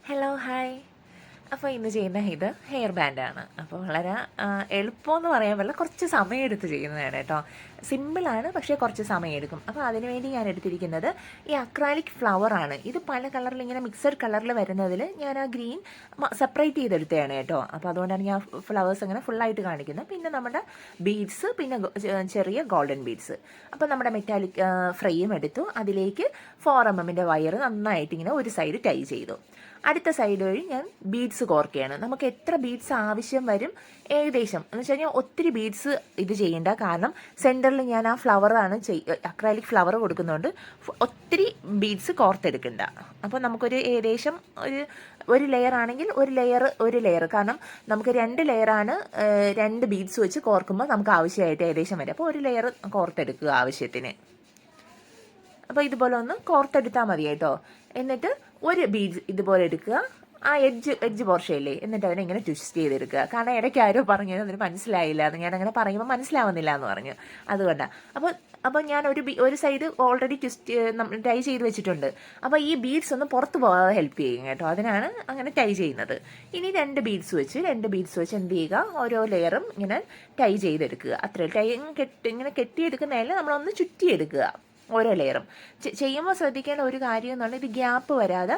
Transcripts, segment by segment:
Hello hi. അപ്പോൾ ഇന്ന് ചെയ്യുന്ന ഇത് ഹെയർ ബാൻഡാണ്. അപ്പോൾ വളരെ എളുപ്പമെന്ന് പറയാൻ പറ്റില്ല, കുറച്ച് സമയമെടുത്ത് ചെയ്യുന്നതാണ് കേട്ടോ. സിമ്പിളാണ്, പക്ഷേ കുറച്ച് സമയമെടുക്കും. അപ്പോൾ അതിനുവേണ്ടി ഞാൻ എടുത്തിരിക്കുന്നത് ഈ അക്രാലിക് ഫ്ലവറാണ്. ഇത് പല കളറിൽ ഇങ്ങനെ മിക്സഡ് കളറിൽ വരുന്നതിൽ ഞാൻ ആ ഗ്രീൻ സെപ്പറേറ്റ് ചെയ്തെടുത്തതാണ് കേട്ടോ. അപ്പോൾ അതുകൊണ്ടാണ് ഞാൻ ഫ്ലവേഴ്സ് അങ്ങനെ ഫുള്ളായിട്ട് കാണിക്കുന്നത്. പിന്നെ നമ്മുടെ ബീഡ്സ്, പിന്നെ ചെറിയ ഗോൾഡൻ ബീഡ്സ്. അപ്പോൾ നമ്മുടെ മെറ്റാലിക് ഫ്രെയിം എടുത്തു, അതിലേക്ക് 4mm വയർ നന്നായിട്ട് ഇങ്ങനെ ഒരു സൈഡ് ടൈ ചെയ്തു. അടുത്ത സൈഡ് വഴി ഞാൻ ബീഡ്സ് കോർക്കുകയാണ്. നമുക്ക് എത്ര ബീഡ്സ് ആവശ്യം വരും ഏകദേശം എന്ന് വെച്ച് കഴിഞ്ഞാൽ ഒത്തിരി ബീഡ്സ് ഇത് ചെയ്യേണ്ട, കാരണം സെൻറ്ററിൽ ഞാൻ ആ ഫ്ലവറാണ് അക്രാലിക് ഫ്ലവർ കൊടുക്കുന്നതുകൊണ്ട് ഒത്തിരി ബീഡ്സ് കോർത്തെടുക്കണ്ട. അപ്പോൾ നമുക്കൊരു ഏകദേശം ഒരു ലെയർ ആണെങ്കിൽ ഒരു ലെയർ കാരണം നമുക്ക് 2 ലെയറാണ് 2 ബീഡ്സ് വെച്ച് കോർക്കുമ്പോൾ നമുക്ക് ആവശ്യമായിട്ട് ഏകദേശം വരും. അപ്പോൾ ഒരു ലെയർ കോർത്തെടുക്കുക ആവശ്യത്തിന്. അപ്പോൾ ഇതുപോലെ ഒന്ന് കോർത്തെടുത്താൽ മതി കേട്ടോ. എന്നിട്ട് ഒരു ബീഡ്സ് ഇതുപോലെ എടുക്കുക, ആ എഡ്ജ് പോർഷയില്ലേ, എന്നിട്ട് അതിനെ ഇങ്ങനെ ട്വിസ്റ്റ് ചെയ്തെടുക്കുക. കാരണം ഇടയ്ക്ക് ആരോ പറഞ്ഞു അതിന് മനസ്സിലായില്ല എന്ന്, ഞാൻ അങ്ങനെ പറയുമ്പോൾ മനസ്സിലാവുന്നില്ല എന്ന് പറഞ്ഞു. അതുകൊണ്ടാണ്. അപ്പോൾ ഞാൻ ഒരു സൈഡ് ഓൾറെഡി ടൈ ചെയ്ത് വെച്ചിട്ടുണ്ട്. അപ്പോൾ ഈ ബീഡ്സ് ഒന്ന് പുറത്ത് പോകാതെ ഹെൽപ്പ് ചെയ്യും കേട്ടോ. അതിനാണ് അങ്ങനെ ടൈ ചെയ്യുന്നത്. ഇനി 2 ബീഡ്സ് വെച്ച് എന്ത് ചെയ്യുക, ഓരോ ലെയറും ഇങ്ങനെ ടൈ ചെയ്തെടുക്കുക. അത്രയും ഇങ്ങനെ കെട്ടിയെടുക്കുന്നതിൽ നമ്മളൊന്ന് ചുറ്റിയെടുക്കുക ഓരോ ലെയറും. ചെയ്യുമ്പോൾ ശ്രദ്ധിക്കേണ്ട ഒരു കാര്യം എന്ന് പറഞ്ഞാൽ ഇത് ഗ്യാപ്പ് വരാതെ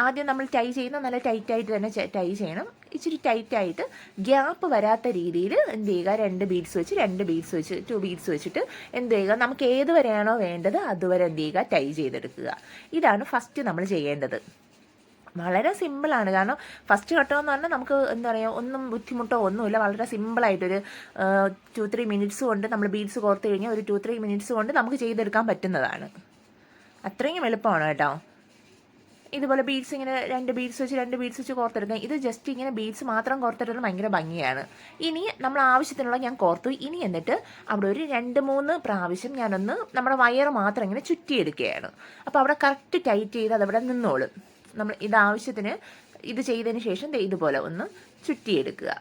ആദ്യം നമ്മൾ ടൈ ചെയ്യുന്ന നല്ല ടൈറ്റായിട്ട് തന്നെ ടൈ ചെയ്യണം. ഇച്ചിരി ടൈറ്റായിട്ട് ഗ്യാപ്പ് വരാത്ത രീതിയിൽ എന്ത് ചെയ്യുക, 2 ബീഡ്സ് വെച്ച് 2 ബീഡ്സ് വെച്ചിട്ട് എന്ത് ചെയ്യുക, നമുക്ക് ഏത് വരെയാണോ വേണ്ടത് അതുവരെ എന്ത് ചെയ്യുക, ടൈ ചെയ്തെടുക്കുക. ഇതാണ് ഫസ്റ്റ് നമ്മൾ ചെയ്യേണ്ടത്. വളരെ സിമ്പിളാണ്. കാരണം ഫസ്റ്റ് ഘട്ടമെന്ന് പറഞ്ഞാൽ നമുക്ക് എന്താ പറയുക, ഒന്നും ബുദ്ധിമുട്ടോ ഒന്നുമില്ല. വളരെ സിമ്പിളായിട്ടൊരു 2-3 മിനിറ്റ്സ് കൊണ്ട് നമ്മൾ ബീഡ്സ് കോർത്ത് കഴിഞ്ഞാൽ ഒരു 2-3 മിനിറ്റ്സ് കൊണ്ട് നമുക്ക് ചെയ്തെടുക്കാൻ പറ്റുന്നതാണ്. അത്രയും എളുപ്പമാണ് കേട്ടോ. ഇതുപോലെ ബീഡ്സ് ഇങ്ങനെ 2 ബീഡ്സ് വെച്ച് കോർത്തെടുക്കാം. ഇത് ജസ്റ്റ് ഇങ്ങനെ ബീഡ്സ് മാത്രം കോർത്തെടുക്കുന്നത് ഭയങ്കര ഭംഗിയാണ്. ഇനി നമ്മൾ ആവശ്യത്തിനുള്ള ഞാൻ കോർത്തു. ഇനി എന്നിട്ട് അവിടെ ഒരു 2-3 പ്രാവശ്യം ഞാനൊന്ന് നമ്മുടെ വയർ മാത്രം ഇങ്ങനെ ചുറ്റിയെടുക്കുകയാണ്. അപ്പോൾ അവിടെ കറക്റ്റ് ടൈറ്റ് ചെയ്ത് അതവിടെ നിന്നോളും. നമ്മൾ ഇതാവശ്യത്തിന് ഇത് ചെയ്തതിന് ശേഷം ഇതുപോലെ ഒന്ന് ചുറ്റിയെടുക്കുക.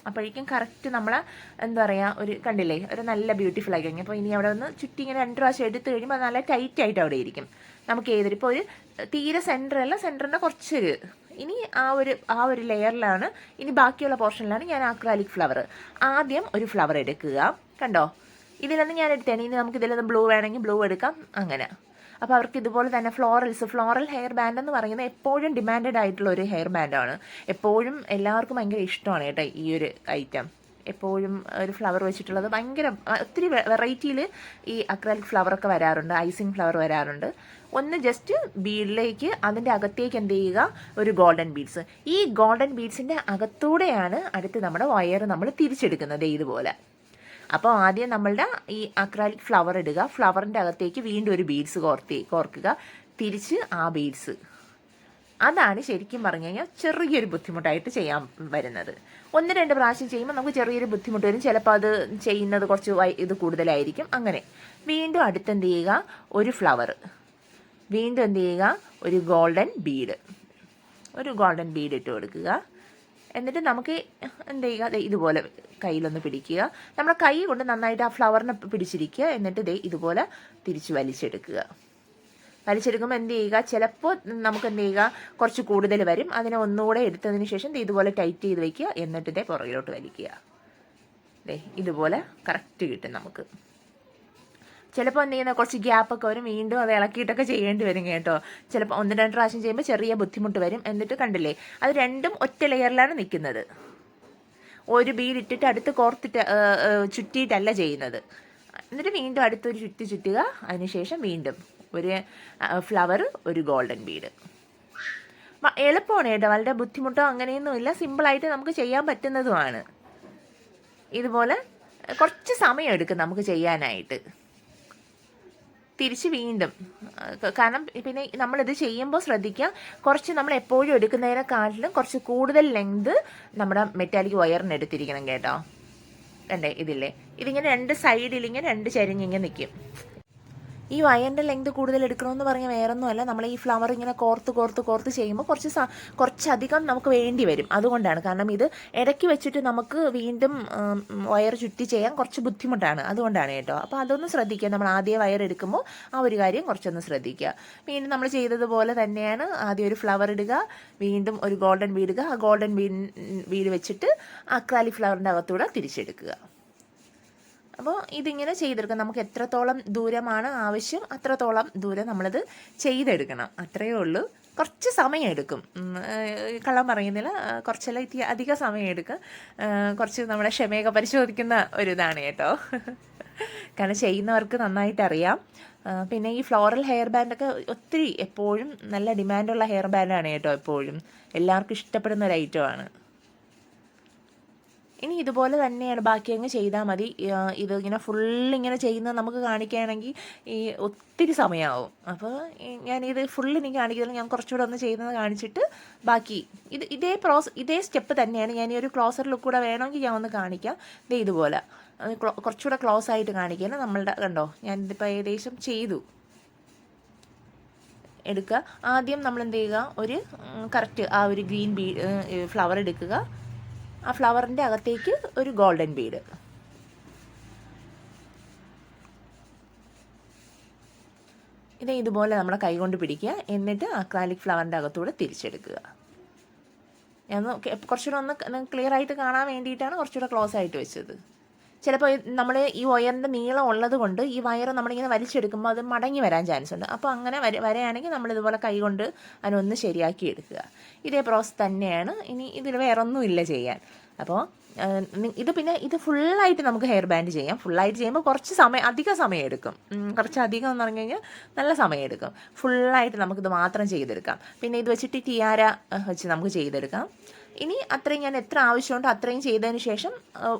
അപ്പോഴേക്കും കറക്റ്റ് നമ്മളെ എന്താ പറയുക, ഒരു കണ്ടില്ലേ, ഒരു നല്ല ബ്യൂട്ടിഫുൾ ആയി കഴിഞ്ഞു. അപ്പോൾ ഇനി അവിടെ ഒന്ന് ചുറ്റി ഇങ്ങനെ 2 പ്രാവശ്യം എടുത്ത് കഴിയുമ്പോൾ അത് നല്ല ടൈറ്റായിട്ട് അവിടെ ഇരിക്കും. നമുക്ക് ഇപ്പോൾ ഒരു തീരെ സെൻറ്ററിൻ്റെ കുറച്ച് ഇനി ആ ഒരു ലെയറിലാണ്, ഇനി ബാക്കിയുള്ള പോർഷനിലാണ് ഞാൻ അക്രാലിക് ഫ്ലവർ. ആദ്യം ഒരു ഫ്ലവർ എടുക്കുക. കണ്ടോ, ഇതിലൊന്ന് ഞാൻ എടുത്തേനെ. ഇനി നമുക്ക് ഇതിലൊന്ന് ബ്ലൂ വേണമെങ്കിൽ ബ്ലൂ എടുക്കാം, അങ്ങനെ. അപ്പോൾ അവർക്ക് ഇതുപോലെ തന്നെ ഫ്ലോറൽ ഹെയർ ബാൻഡ് എന്ന് പറയുന്നത് എപ്പോഴും ഡിമാൻഡഡ് ആയിട്ടുള്ള ഒരു ഹെയർ ബാൻഡാണ്. എപ്പോഴും എല്ലാവർക്കും ഭയങ്കര ഇഷ്ടമാണ് കേട്ടോ ഈ ഒരു ഐറ്റം. എപ്പോഴും ഒരു ഫ്ലവർ വെച്ചിട്ടുള്ളത് ഭയങ്കര ഒത്തിരി വെറൈറ്റിയിൽ ഈ അക്രലിക് ഫ്ലവറൊക്കെ വരാറുണ്ട്, ഐസിങ് ഫ്ലവർ വരാറുണ്ട്. ഒന്ന് ജസ്റ്റ് ബീഡിലേക്ക് അതിൻ്റെ അകത്തേക്ക് എന്ത് ചെയ്യുക, ഒരു ഗോൾഡൻ ബീഡ്സ്. ഈ ഗോൾഡൻ ബീഡ്സിൻ്റെ അകത്തൂടെയാണ് അടുത്ത് നമ്മുടെ വയർ നമ്മൾ തിരിച്ചെടുക്കുന്നത് ഇതുപോലെ. അപ്പോൾ ആദ്യം നമ്മളുടെ ഈ അക്രാലിക് ഫ്ലവർ ഇടുക, ഫ്ലവറിൻ്റെ അകത്തേക്ക് വീണ്ടും ഒരു ബീഡ്സ് കോർക്കുക, തിരിച്ച് ആ ബീഡ്സ്. അതാണ് ശരിക്കും പറഞ്ഞു കഴിഞ്ഞാൽ ചെറിയൊരു ബുദ്ധിമുട്ടായിട്ട് ചെയ്യാൻ വരുന്നത്. 1-2 പ്രാവശ്യം ചെയ്യുമ്പോൾ നമുക്ക് ചെറിയൊരു ബുദ്ധിമുട്ട് വരും. ചിലപ്പോൾ അത് ചെയ്യുന്നത് കുറച്ച് ഇത് കൂടുതലായിരിക്കും. അങ്ങനെ വീണ്ടും അടുത്തെന്ത് ചെയ്യുക, ഒരു ഫ്ലവർ, വീണ്ടും എന്ത് ചെയ്യുക, ഒരു ഗോൾഡൻ ബീഡ് ഇട്ട് കൊടുക്കുക. എന്നിട്ട് നമുക്ക് എന്ത് ചെയ്യുക, ഇതുപോലെ കയ്യിലൊന്ന് പിടിക്കുക. നമ്മുടെ കൈ കൊണ്ട് നന്നായിട്ട് ആ ഫ്ലവറിനെ പിടിച്ചിരിക്കുക. എന്നിട്ട് ഇതുപോലെ തിരിച്ച് വലിച്ചെടുക്കുമ്പോൾ എന്ത് ചെയ്യുക, ചിലപ്പോൾ നമുക്ക് എന്ത് ചെയ്യുക, കുറച്ച് കൂടുതൽ വരും. അതിനെ ഒന്നുകൂടെ എടുത്തതിന് ശേഷം ഇതുപോലെ ടൈറ്റ് ചെയ്ത് വയ്ക്കുക. എന്നിട്ട് പുറകിലോട്ട് വലിക്കുക. ഇതുപോലെ കറക്റ്റ് കിട്ടും നമുക്ക്. ചിലപ്പോൾ എന്ത് ചെയ്യുന്ന കുറച്ച് ഗ്യാപ്പൊക്കെ വരും, വീണ്ടും അത് ഇളക്കിയിട്ടൊക്കെ ചെയ്യേണ്ടി വരും കേട്ടോ. ചിലപ്പോൾ 1-2 പ്രാവശ്യം ചെയ്യുമ്പോൾ ചെറിയ ബുദ്ധിമുട്ട് വരും. എന്നിട്ട് കണ്ടില്ലേ, അത് രണ്ടും ഒറ്റ ലെയറിലാണ് നിൽക്കുന്നത്. ഒരു ബീഡ് ഇട്ടിട്ട് അടുത്ത് കോർത്തിട്ട് ചുറ്റിയിട്ടല്ല ചെയ്യുന്നത്. എന്നിട്ട് വീണ്ടും അടുത്തൊരു ചുറ്റുക. അതിനുശേഷം വീണ്ടും ഒരു ഫ്ലവർ, ഒരു ഗോൾഡൻ ബീഡ്. എളുപ്പമാണ് കേട്ടോ, വളരെ ബുദ്ധിമുട്ടോ അങ്ങനെയൊന്നുമില്ല. സിമ്പിളായിട്ട് നമുക്ക് ചെയ്യാൻ പറ്റുന്നതുമാണ്. ഇതുപോലെ കുറച്ച് സമയം എടുക്കും നമുക്ക് ചെയ്യാനായിട്ട്. തിരിച്ച് വീണ്ടും, കാരണം പിന്നെ നമ്മളിത് ചെയ്യുമ്പോൾ ശ്രദ്ധിക്കുക, കുറച്ച് നമ്മൾ എപ്പോഴും എടുക്കുന്നതിനെക്കാട്ടിലും കുറച്ച് കൂടുതൽ ലെങ്ത് നമ്മുടെ മെറ്റാലിക് വയറിന് എടുത്തിരിക്കണം കേട്ടോ. കണ്ടേ, ഇതില്ലേ, ഇതിങ്ങനെ 2 സൈഡിലിങ്ങനെ 2 ചരിഞ്ഞിങ്ങനെ നിൽക്കും. ഈ വയറിൻ്റെ ലെങ്ത് കൂടുതൽ എടുക്കണമെന്ന് പറഞ്ഞാൽ വേറൊന്നുമല്ല, നമ്മൾ ഈ ഫ്ലവർ ഇങ്ങനെ കോർത്ത് ചെയ്യുമ്പോൾ കുറച്ചധികം നമുക്ക് വേണ്ടി വരും. അതുകൊണ്ടാണ്. കാരണം ഇത് ഇടയ്ക്ക് വെച്ചിട്ട് നമുക്ക് വീണ്ടും വയർ ചുറ്റി ചെയ്യാൻ കുറച്ച് ബുദ്ധിമുട്ടാണ്. അതുകൊണ്ടാണ് കേട്ടോ. അപ്പോൾ അതൊന്ന് ശ്രദ്ധിക്കുക. നമ്മൾ ആദ്യം വയർ എടുക്കുമ്പോൾ ആ ഒരു കാര്യം കുറച്ചൊന്ന് ശ്രദ്ധിക്കുക. വീണ്ടും നമ്മൾ ചെയ്തതുപോലെ തന്നെയാണ്. ആദ്യം ഒരു ഫ്ലവർ ഇടുക, വീണ്ടും ഒരു ഗോൾഡൻ ബീഡ് ഇടുക. ആ ഗോൾഡൻ ബീഡ് വെച്ചിട്ട് അക്രാലിക് ഫ്ലവറിൻ്റെ അകത്തൂടെ തിരിച്ചെടുക്കുക. അപ്പോൾ ഇതിങ്ങനെ ചെയ്തെടുക്കാം. നമുക്ക് എത്രത്തോളം ദൂരമാണ് ആവശ്യം അത്രത്തോളം ദൂരം നമ്മളത് ചെയ്തെടുക്കണം. അത്രയേ ഉള്ളൂ. കുറച്ച് സമയമെടുക്കും, കള്ളം പറയുന്നില്ല. കുറച്ചെല്ലാം അധിക സമയമെടുക്കും. കുറച്ച് നമ്മുടെ ക്ഷമയൊക്കെ പരിശോധിക്കുന്ന ഒരിതാണ് കേട്ടോ. കാരണം ചെയ്യുന്നവർക്ക് നന്നായിട്ട് അറിയാം. പിന്നെ ഈ ഫ്ലോറൽ ഹെയർ ബാൻഡൊക്കെ ഒത്തിരി എപ്പോഴും നല്ല ഡിമാൻഡുള്ള ഹെയർ ബാൻഡാണ് കേട്ടോ. എപ്പോഴും എല്ലാവർക്കും ഇഷ്ടപ്പെടുന്ന ഒരു ഐറ്റമാണ്. ഇനി ഇതുപോലെ തന്നെയാണ് ബാക്കി അങ്ങ് ചെയ്താൽ മതി. ഇത് ഇങ്ങനെ ഫുള്ളിങ്ങനെ ചെയ്യുന്നത് നമുക്ക് കാണിക്കുകയാണെങ്കിൽ ഈ ഒത്തിരി സമയമാവും. അപ്പോൾ ഞാനിത് ഫുള്ളിനി കാണിക്കുന്നത് ഞാൻ കുറച്ചുകൂടെ ഒന്ന് ചെയ്യുന്നത് കാണിച്ചിട്ട് ബാക്കി ഇതേ സ്റ്റെപ്പ് തന്നെയാണ്. ഞാൻ ഈ ഒരു ക്ലോസർ ലുക്ക് കൂടെ വേണമെങ്കിൽ ഞാൻ ഒന്ന് കാണിക്കാം. ഇതുപോലെ കുറച്ചുകൂടെ ക്ലോസ് ആയിട്ട് കാണിക്കുകയാണ്. നമ്മളുടെ കണ്ടോ, ഞാനിതിപ്പോൾ ഏകദേശം ചെയ്തു. എടുക്കുക. ആദ്യം നമ്മൾ എന്ത് ചെയ്യുക, ഒരു കറക്റ്റ് ആ ഒരു ഗ്രീൻ ഫ്ലവർ എടുക്കുക. ആ ഫ്ലവറിൻ്റെ അകത്തേക്ക് ഒരു ഗോൾഡൻ ബീഡ്. ഇതുപോലെ നമ്മുടെ കൈ കൊണ്ട് പിടിക്കുക. എന്നിട്ട് അക്രാലിക് ഫ്ലവറിൻ്റെ അകത്തൂടെ തിരിച്ചെടുക്കുക. ഞാൻ കുറച്ചുകൂടെ ഒന്ന് ക്ലിയർ ആയിട്ട് കാണാൻ വേണ്ടിയിട്ടാണ് കുറച്ചുകൂടെ ക്ലോസ് ആയിട്ട് വെച്ചത്. ചിലപ്പോൾ നമ്മൾ ഈ വയറിൻ്റെ നീളം ഉള്ളത് കൊണ്ട് ഈ വയർ നമ്മളിങ്ങനെ വലിച്ചെടുക്കുമ്പോൾ അത് മടങ്ങി വരാൻ ചാൻസ് ഉണ്ട്. അപ്പോൾ അങ്ങനെ വരെയാണെങ്കിൽ നമ്മളിതുപോലെ കൈ കൊണ്ട് അതിനൊന്ന് ശരിയാക്കി എടുക്കുക. ഇതേ പ്രോസസ് തന്നെയാണ്. ഇനി ഇതിൽ വേറെ ഒന്നുമില്ല ചെയ്യാൻ. അപ്പോൾ ഇത് ഫുള്ളായിട്ട് നമുക്ക് ഹെയർ ബാൻഡ് ചെയ്യാം. ഫുള്ളായിട്ട് ചെയ്യുമ്പോൾ അധിക സമയം എടുക്കും. കുറച്ചധികം എന്ന് പറഞ്ഞു കഴിഞ്ഞാൽ നല്ല സമയം എടുക്കും. ഫുള്ളായിട്ട് നമുക്കിത് മാത്രം ചെയ്തെടുക്കാം. പിന്നെ ഇത് വെച്ചിട്ട് ടിയാര വെച്ച് നമുക്ക് ചെയ്തെടുക്കാം. ഇനി അത്രയും ഞാൻ എത്ര ആവശ്യമുണ്ടോ അത്രയും ചെയ്തതിന് ശേഷം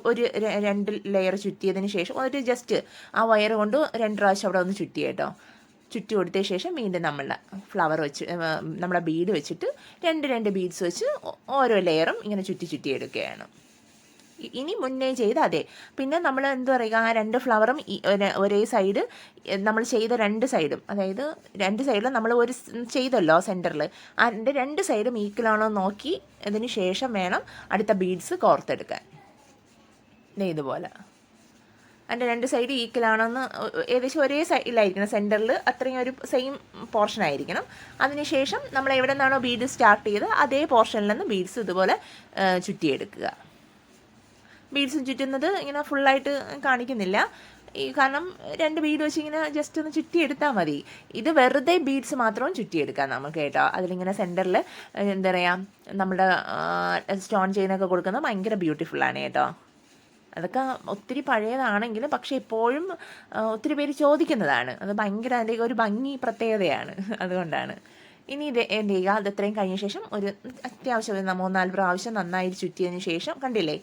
ഒരു 2 ലെയർ ചുറ്റിയതിന് ശേഷം ഒരു ജസ്റ്റ് ആ വയർ കൊണ്ട് 2 പ്രാവശ്യം അവിടെ ഒന്ന് ചുറ്റി കേട്ടോ. ചുറ്റി കൊടുത്തതിന് ശേഷം വീണ്ടും നമ്മളെ ബീഡ് വെച്ചിട്ട് 2 ബീഡ്സ് വെച്ച് ഓരോ ലെയറും ഇങ്ങനെ ചുറ്റി എടുക്കുകയാണ്. ഇനി മുന്നേ ചെയ്ത് അതെ. പിന്നെ നമ്മൾ എന്താ പറയുക, ആ 2 ഫ്ലവറും ഒരേ സൈഡ് നമ്മൾ ചെയ്ത 2 സൈഡും, അതായത് 2 സൈഡിലും നമ്മൾ ഒരു ചെയ്തല്ലോ സെൻറ്ററിൽ, അതിൻ്റെ 2 സൈഡും ഈക്വലാണോ നോക്കി അതിന് ശേഷം വേണം അടുത്ത ബീഡ്സ് കോർത്തെടുക്കാൻ. ഇതുപോലെ അതിൻ്റെ 2 സൈഡ് ഈക്വലാണെന്ന് ഏകദേശം ഒരേ സൈഡിലായിരിക്കണം. സെൻറ്ററിൽ അത്രയും ഒരു സെയിം പോർഷൻ ആയിരിക്കണം. അതിനുശേഷം നമ്മൾ എവിടെ നിന്നാണോ ബീഡ് സ്റ്റാർട്ട് ചെയ്ത് അതേ പോർഷനിൽ നിന്ന് ബീഡ്സ് ഇതുപോലെ ചുറ്റിയെടുക്കുക. ബീഡ്സും ചുറ്റുന്നത് ഇങ്ങനെ ഫുള്ളായിട്ട് കാണിക്കുന്നില്ല. കാരണം 2 ബീഡ് വെച്ച് ഇങ്ങനെ ജസ്റ്റ് ഒന്ന് ചുറ്റിയെടുത്താൽ മതി. ഇത് വെറുതെ ബീഡ്സ് മാത്രം ചുറ്റിയെടുക്കാം നമുക്ക് കേട്ടോ. അതിലിങ്ങനെ സെൻറ്ററിൽ എന്താ പറയുക, നമ്മുടെ സ്റ്റോൺ ചെയിനൊക്കെ കൊടുക്കുന്നത് ഭയങ്കര ബ്യൂട്ടിഫുള്ളാണ് കേട്ടോ. അതൊക്കെ ഒത്തിരി പഴയതാണെങ്കിലും പക്ഷേ ഇപ്പോഴും ഒത്തിരി പേര് ചോദിക്കുന്നതാണ്. അത് ഭയങ്കര അതിൻ്റെ ഒരു ഭംഗി പ്രത്യേകതയാണ്. അതുകൊണ്ടാണ്. ഇനി ഇത് എന്ത് ചെയ്യുക, അത് എത്രയും കഴിഞ്ഞ ശേഷം ഒരു അത്യാവശ്യം 3-4 പ്രാവശ്യം നന്നായിട്ട് ചുറ്റിയതിന് ശേഷം കണ്ടില്ലേ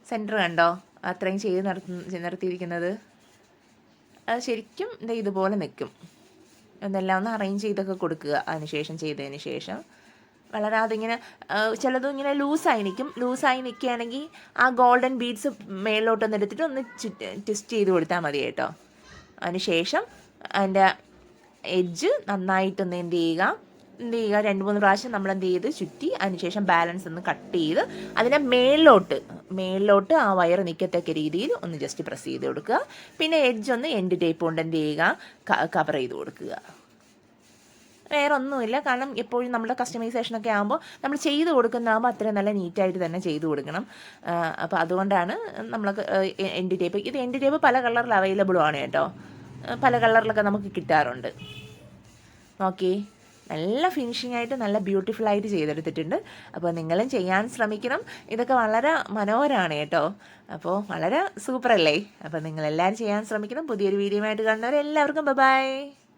സെൻറ്റർ കണ്ടോ അത്രയും ചെയ്ത് നിർത്തിയിരിക്കുന്നത്. അത് ശരിക്കും ഇതുപോലെ നിൽക്കും. എന്നെല്ലാം ഒന്ന് അറേഞ്ച് ചെയ്തൊക്കെ കൊടുക്കുക. അതിനുശേഷം ചെയ്തതിന് ശേഷം വളരാതെ ഇങ്ങനെ ചിലതും ഇങ്ങനെ ലൂസായി നിൽക്കുകയാണെങ്കിൽ ആ ഗോൾഡൻ ബീഡ്സ് മേളിലോട്ടൊന്ന് എടുത്തിട്ട് ഒന്ന് ട്വിസ്റ്റ് ചെയ്ത് കൊടുത്താൽ മതി കേട്ടോ. അതിനുശേഷം അതിൻ്റെ എഡ്ജ് നന്നായിട്ടൊന്ന് എന്ത് ചെയ്യുക 2-3 പ്രാവശ്യം നമ്മൾ എന്ത് ചെയ്ത് ചുറ്റി അതിനുശേഷം ബാലൻസ് ഒന്ന് കട്ട് ചെയ്ത് അതിനെ മേളിലോട്ട് ആ വയർ നിൽക്കത്തക്ക രീതിയിൽ ഒന്ന് ജസ്റ്റ് പ്രസ് ചെയ്ത് കൊടുക്കുക. പിന്നെ എഡ്ജ് ഒന്ന് എൻഡ് ടേപ്പ് കൊണ്ട് എന്ത് ചെയ്യുക കവർ ചെയ്ത് കൊടുക്കുക. വേറെ ഒന്നുമില്ല. കാരണം എപ്പോഴും നമ്മുടെ കസ്റ്റമൈസേഷനൊക്കെ ആകുമ്പോൾ നമ്മൾ ചെയ്ത് കൊടുക്കുന്നതാകുമ്പോൾ അത്രയും നല്ല നീറ്റായിട്ട് തന്നെ ചെയ്ത് കൊടുക്കണം. അപ്പോൾ അതുകൊണ്ടാണ് നമ്മൾ എൻഡ് ടേപ്പ്. ഇത് എൻഡ് ടേപ്പ് പല കളറിൽ അവൈലബിളും ആണ് കേട്ടോ. പല കളറിലൊക്കെ നമുക്ക് കിട്ടാറുണ്ട്. ഓക്കെ, നല്ല ഫിനിഷിംഗ് ആയിട്ട് നല്ല ബ്യൂട്ടിഫുള്ളായിട്ട് ചെയ്തെടുത്തിട്ടുണ്ട്. അപ്പോൾ നിങ്ങളും ചെയ്യാൻ ശ്രമിക്കണം. ഇതൊക്കെ വളരെ മനോഹരമാണ് കേട്ടോ. അപ്പോൾ വളരെ സൂപ്പറല്ലേ. അപ്പോൾ നിങ്ങളെല്ലാവരും ചെയ്യാൻ ശ്രമിക്കണം. പുതിയൊരു വീഡിയോ ആയിട്ട് കാണുന്നവരെല്ലാവർക്കും ബൈ.